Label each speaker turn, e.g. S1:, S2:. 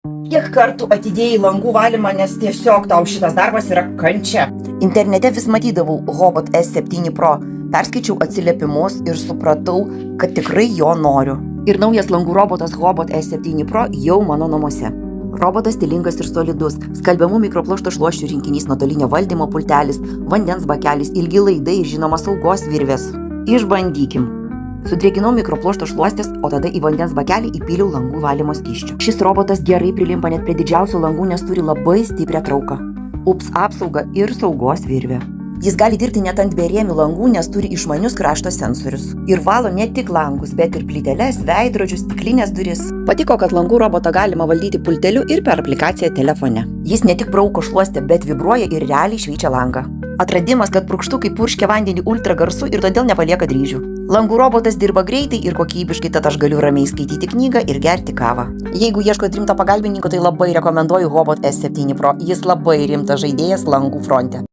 S1: Kiek kartų atidėjai langų valymą, nes tiesiog tau šitas darbas yra kančia? Internete vis matydavau Hobot S7 Pro, perskaičiau atsiliepimus ir supratau, kad tikrai jo noriu. Ir naujas langų robotas Hobot S7 Pro jau mano namuose. Robotas stilingas ir solidus, skalbiamų mikropluošto šluosčių rinkinys, nuotolinio valdymo pultelis, vandens bakelis, ilgi laidai ir žinoma saugos virvės. Išbandykim. Sudrėkinau mikropluošto šluostes, o tada į vandens bakelį įpyliau langų valymo skysčių. Šis robotas gerai prilimpa net prie didžiausių langų, nes turi labai stiprią trauką. UPS apsaugą ir saugos virvę. Jis gali dirbti net ant berėmių langų, nes turi išmanius krašto sensorius. Ir valo ne tik langus, bet ir plyteles, veidrodžius, stiklinės duris. Patiko, kad langų robotą galima valdyti pulteliu ir per aplikaciją telefone. Jis ne tik brauko šluostę, bet vibruoja ir realiai šveičia langą. Atradimas, kad purkštukai purškia vandenį ultra garsu ir todėl nepalieka dryžių. Langų robotas dirba greitai ir kokybiškai, tad aš galiu ramiai skaityti knygą ir gerti kavą. Jeigu ieškote rimto pagalbininko, tai labai rekomenduoju Hobot S7 Pro. Jis labai rimtas žaidėjas langų fronte.